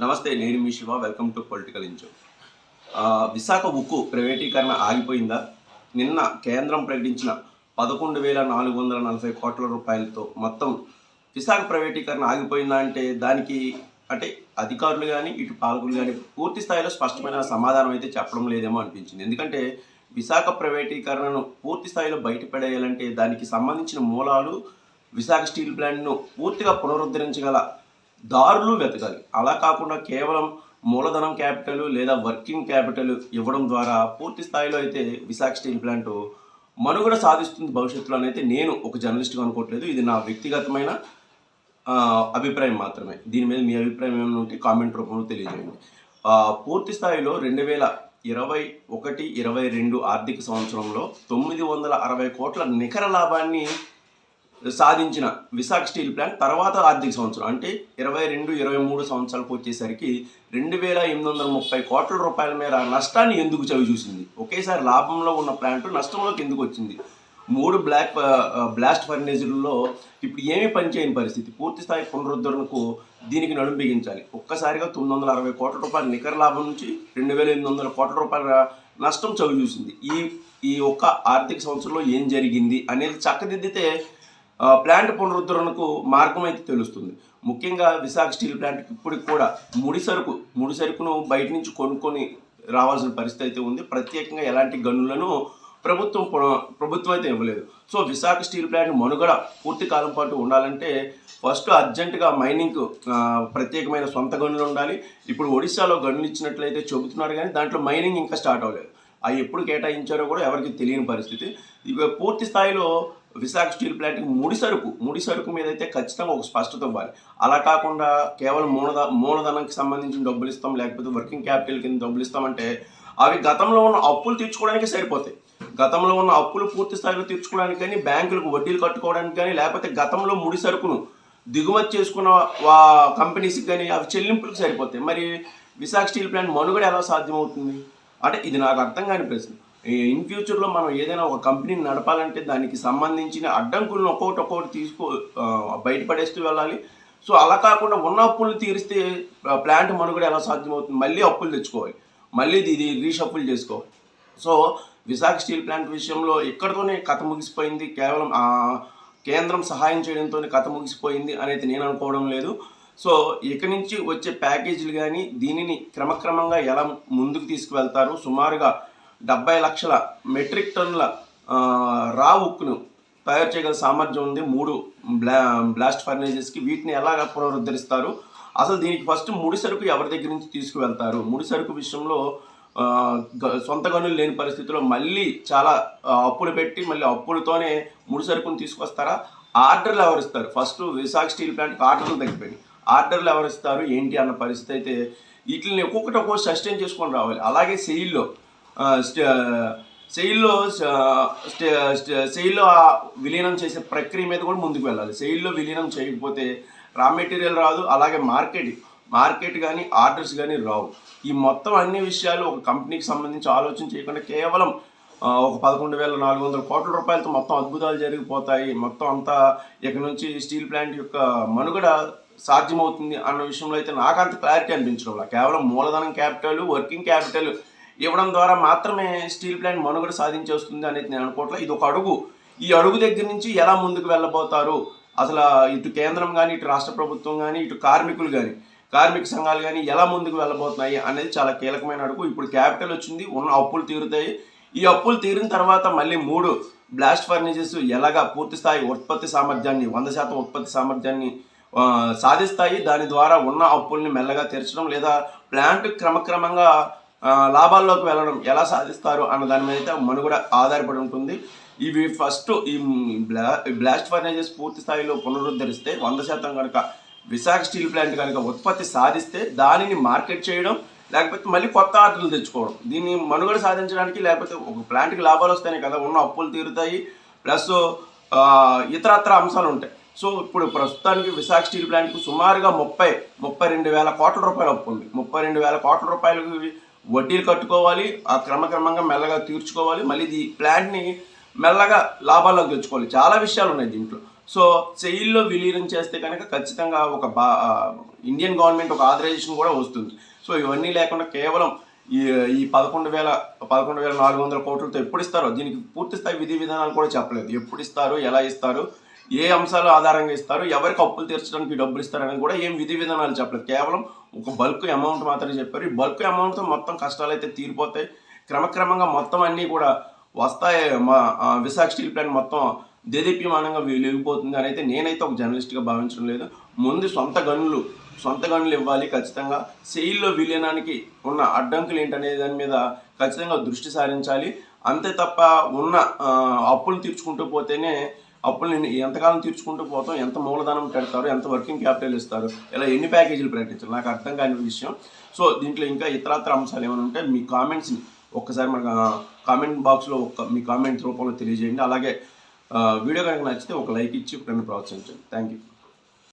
నమస్తే, నేను మీ శివ. వెల్కమ్ టు పొలిటికల్ ఇంజో. విశాఖ ఉక్కు ప్రైవేటీకరణ ఆగిపోయిందా? నిన్న కేంద్రం ప్రకటించిన 11,440 కోట్ల రూపాయలతో మొత్తం విశాఖ ప్రైవేటీకరణ ఆగిపోయిందా అంటే దానికి అధికారులు కానీ ఇటు పాలకులు కానీ పూర్తి స్థాయిలో స్పష్టమైన సమాధానం అయితే చెప్పడం లేదేమో అనిపించింది. ఎందుకంటే విశాఖ ప్రైవేటీకరణను పూర్తి స్థాయిలో బయటపడేయాలంటే దానికి సంబంధించిన మూలాలు, విశాఖ స్టీల్ ప్లాంట్ను పూర్తిగా పునరుద్ధరించగల దారులు వెతకాలి. అలా కాకుండా కేవలం మూలధనం క్యాపిటల్ లేదా వర్కింగ్ క్యాపిటల్ ఇవ్వడం ద్వారా పూర్తి స్థాయిలో అయితే విశాఖ స్టీల్ ప్లాంట్ మనుగడ సాధిస్తుంది భవిష్యత్తులో అయితే నేను ఒక జర్నలిస్ట్గా అనుకోవట్లేదు. ఇది నా వ్యక్తిగతమైన అభిప్రాయం మాత్రమే. దీని మీద మీ అభిప్రాయం ఏమైనా ఉంటే కామెంట్ రూపంలో తెలియజేయండి. పూర్తి స్థాయిలో 2021-22 ఆర్థిక సంవత్సరంలో 960 కోట్ల నికర లాభాన్ని సాధించిన విశాఖ స్టీల్ ప్లాంట్ తర్వాత ఆర్థిక సంవత్సరం అంటే 22-23 సంవత్సరాలకు వచ్చేసరికి 2,830 కోట్ల రూపాయల మేర నష్టాన్ని ఎందుకు చవిచూసింది? ఒకేసారి లాభంలో ఉన్న ప్లాంట్ నష్టంలోకి ఎందుకు వచ్చింది? 3 బ్లాస్ట్ ఫర్నేజుల్లో ఇప్పుడు ఏమీ పనిచేయని పరిస్థితి. పూర్తి స్థాయి పునరుద్ధరణకు దీనికి నడుం బిగించాలి. ఒక్కసారిగా 960 కోట్ల రూపాయల నికర లాభం నుంచి 2,800 కోట్ల రూపాయల నష్టం చవిచూసింది. ఈ ఒక్క ఆర్థిక సంవత్సరంలో ఏం జరిగింది అనేది చక్కదిద్దితే ప్లాంట్ పునరుద్ధరణకు మార్గం అయితే తెలుస్తుంది. ముఖ్యంగా విశాఖ స్టీల్ ప్లాంట్కి ఇప్పటికి కూడా ముడి సరుకును బయట నుంచి కొనుక్కొని రావాల్సిన పరిస్థితి అయితే ఉంది. ప్రత్యేకంగా ఎలాంటి గనులను ప్రభుత్వం అయితే ఇవ్వలేదు. సో విశాఖ స్టీల్ ప్లాంట్ మనుగడ పూర్తి కాలం పాటు ఉండాలంటే ఫస్ట్ అర్జెంటుగా మైనింగ్కు ప్రత్యేకమైన సొంత గనులు ఉండాలి. ఇప్పుడు ఒడిశాలో గనులు ఇచ్చినట్లయితే చెబుతున్నారు, కానీ దాంట్లో మైనింగ్ ఇంకా స్టార్ట్ అవ్వలేదు. అవి ఎప్పుడు కేటాయించారో కూడా ఎవరికి తెలియని పరిస్థితి. ఇక పూర్తి స్థాయిలో విశాఖ స్టీల్ ప్లాంట్కి ముడి సరుకు మీద అయితే ఖచ్చితంగా ఒక స్పష్టత ఇవ్వాలి. అలా కాకుండా కేవలం మూలధనానికి సంబంధించిన డబ్బులు ఇస్తాం, లేకపోతే వర్కింగ్ క్యాపిటల్ కింద డబ్బులు ఇస్తామంటే అవి గతంలో ఉన్న అప్పులు తీర్చుకోవడానికి సరిపోతాయి. గతంలో ఉన్న అప్పులు పూర్తి స్థాయిలో తీర్చుకోవడానికి కానీ, బ్యాంకులకు వడ్డీలు కట్టుకోవడానికి కానీ, లేకపోతే గతంలో ముడి సరుకును దిగుమతి చేసుకున్న కంపెనీస్కి కానీ అవి చెల్లింపులకు సరిపోతాయి. మరి విశాఖ స్టీల్ ప్లాంట్ మనుగడ ఎలా సాధ్యమవుతుంది? ఇది నాకు అర్థం కాని ప్రశ్న. ఇన్ ఫ్యూచర్లో మనం ఏదైనా ఒక కంపెనీని నడపాలంటే దానికి సంబంధించిన అడ్డంకులను ఒక్కొక్కటి బయటపడేస్తూ వెళ్ళాలి. సో అలా కాకుండా ఉన్న అప్పులను తీరిస్తే ప్లాంట్ మనుగడ ఎలా సాధ్యమవుతుంది? మళ్ళీ అప్పులు తెచ్చుకోవాలి, మళ్ళీ ఇది రీషఫుల్ చేసుకోవాలి. సో విశాఖ స్టీల్ ప్లాంట్ విషయంలో ఇక్కడితోనే కథ ముగిసిపోయింది. కేవలం కేంద్రం సహాయం చేయడంతో కథ ముగిసిపోయింది అనేది నేను అనుకోవడం లేదు. సో ఇక నుంచి వచ్చే ప్యాకేజీలు కానీ దీనిని క్రమక్రమంగా ఎలా ముందుకు తీసుకువెళ్తారు? సుమారుగా 70 లక్షల మెట్రిక్ టన్నుల రా ఉక్కును తయారు చేయగల సామర్థ్యం ఉంది 3 బ్లాస్ట్ ఫర్నేజెస్కి. వీటిని ఎలాగ పునరుద్ధరిస్తారు? అసలు దీనికి ఫస్ట్ ముడి సరుకు ఎవరి దగ్గర నుంచి తీసుకువెళ్తారు? ముడి సరుకు విషయంలో సొంత గనులు లేని పరిస్థితిలో మళ్ళీ చాలా అప్పులు పెట్టి మళ్ళీ అప్పులతోనే ముడి సరుకును తీసుకొస్తారా? ఆర్డర్లు ఎవరిస్తారు? ఫస్ట్ విశాఖ స్టీల్ ప్లాంట్కి ఆర్డర్లు తగ్గిపోయి ఆర్డర్లు ఎవరిస్తారు ఏంటి అన్న పరిస్థితి అయితే వీటిని ఒక్కొక్కటి సస్టైన్ చేసుకొని రావాలి. అలాగే సెయిల్లో విలీనం చేసే ప్రక్రియ మీద కూడా ముందుకు వెళ్ళాలి. సెయిల్లో విలీనం చేయకపోతే రా మెటీరియల్ రాదు, అలాగే మార్కెట్ కానీ ఆర్డర్స్ కానీ రావు. ఈ మొత్తం అన్ని విషయాలు ఒక కంపెనీకి సంబంధించి ఆలోచన చేయకుండా కేవలం ఒక 11,400 కోట్ల రూపాయలతో మొత్తం అద్భుతాలు జరిగిపోతాయి, మొత్తం అంతా ఇక నుంచి స్టీల్ ప్లాంట్ యొక్క మనుగడ సాధ్యమవుతుంది అన్న విషయంలో అయితే నాకు అంత క్లారిటీ అనిపించడం లేదు. కేవలం మూలధనం క్యాపిటల్, వర్కింగ్ క్యాపిటల్ ఇవ్వడం ద్వారా మాత్రమే స్టీల్ ప్లాంట్ మనుగడ సాధించేస్తుంది అనేది నేను అనుకోవట్లేదు. ఇది ఒక అడుగు. ఈ అడుగు దగ్గర నుంచి ఎలా ముందుకు వెళ్ళబోతారు? అసలు ఇటు కేంద్రం కానీ, ఇటు రాష్ట్ర ప్రభుత్వం కానీ, ఇటు కార్మిక సంఘాలు కానీ ఎలా ముందుకు వెళ్ళబోతున్నాయి అనేది చాలా కీలకమైన అడుగు. ఇప్పుడు క్యాపిటల్ వచ్చింది, ఉన్న అప్పులు తీరుతాయి. ఈ అప్పులు తీరిన తర్వాత మళ్ళీ 3 బ్లాస్ట్ ఫర్నేజెస్ ఎలాగా పూర్తి స్థాయి ఉత్పత్తి సామర్థ్యాన్ని 100% ఉత్పత్తి సామర్థ్యాన్ని సాధిస్తాయి. దాని ద్వారా ఉన్న అప్పుల్ని మెల్లగా తీర్చడం లేదా ప్లాంట్ క్రమక్రమంగా లాభాల్లోకి వెళ్ళడం ఎలా సాధిస్తారు అన్న దాని మీద అయితే మనుగడ ఆధారపడి ఉంటుంది. ఇవి ఫస్ట్ ఈ బ్లాస్ట్ ఫర్నేజెస్ పూర్తి స్థాయిలో పునరుద్ధరిస్తే 100% కనుక విశాఖ స్టీల్ ప్లాంట్ కనుక ఉత్పత్తి సాధిస్తే దానిని మార్కెట్ చేయడం, లేకపోతే మళ్ళీ కొత్త ఆర్డర్లు తెచ్చుకోవడం. దీన్ని మనుగడ సాధించడానికి లేకపోతే ఒక ప్లాంట్కి లాభాలు వస్తాయి కదా, ఉన్న అప్పులు తీరుతాయి, ప్లస్ ఇతరత్ర అంశాలు ఉంటాయి. సో ఇప్పుడు ప్రస్తుతానికి విశాఖ స్టీల్ ప్లాంట్కి సుమారుగా 32,000 కోట్ల రూపాయలు అప్పు ఉంది. 32,000 కోట్ల రూపాయలకు వడ్డీలు కట్టుకోవాలి, ఆ క్రమక్రమంగా మెల్లగా తీర్చుకోవాలి, మళ్ళీ ఈ ప్లాంట్ని మెల్లగా లాభాల్లోకి తెచ్చుకోవాలి. చాలా విషయాలు ఉన్నాయి దీంట్లో. సో సెయిల్లో విలీనం చేస్తే కనుక ఖచ్చితంగా ఒక ఇండియన్ గవర్నమెంట్ ఒక ఆథరైజేషన్ కూడా వస్తుంది. సో ఇవన్నీ లేకుండా కేవలం ఈ 11,400 కోట్లతో ఎప్పుడు ఇస్తారో, దీనికి పూర్తి స్థాయి విధి విధానాలు కూడా చెప్పలేదు. ఎప్పుడు ఇస్తారు, ఎలా ఇస్తారు, ఏ అంశాల ఆధారంగా ఇస్తారు, ఎవరికి అప్పులు తీర్చడానికి డబ్బులు ఇస్తారని కూడా ఏం విధి విధానాలు చెప్పలేదు. కేవలం ఒక బల్క్ అమౌంట్ మాత్రమే చెప్పారు. ఈ బల్క్ అమౌంట్తో మొత్తం కష్టాలు అయితే తీరిపోతాయి. క్రమక్రమంగా మొత్తం అన్నీ కూడా వస్తాయి. విశాఖ స్టీల్ ప్లాంట్ మొత్తం దేదీప్యమానంగా వెలిగిపోతుంది అని అయితే నేనైతే ఒక జర్నలిస్ట్గా భావించడం లేదు. ముందు సొంత గనులు ఇవ్వాలి. ఖచ్చితంగా సెయిల్లో విలీనానికి ఉన్న అడ్డంకులు ఏంటనే దాని మీద ఖచ్చితంగా దృష్టి సారించాలి. అంతే తప్ప ఉన్న అప్పులు తీర్చుకుంటూ పోతేనే, అప్పులు ఎంతకాలం తీర్చుకుంటూ పోతాం, ఎంత మూలధనం పెడతారు, ఎంత వర్కింగ్ క్యాపిటల్ ఇస్తారు, ఇలా ఎన్ని ప్యాకేజీలు ప్రకటించారు, నాకు అర్థం కాని విషయం. సో దీంట్లో ఇంకా ఇతరత్ర అంశాలు ఏమైనా ఉంటే మీ కామెంట్స్ని ఒక్కసారి మన కామెంట్ బాక్స్లో మీ కామెంట్ రూపంలో తెలియజేయండి. అలాగే వీడియో కనుక నచ్చితే ఒక లైక్ ఇచ్చి నన్ను ప్రోత్సహించండి. Thank you.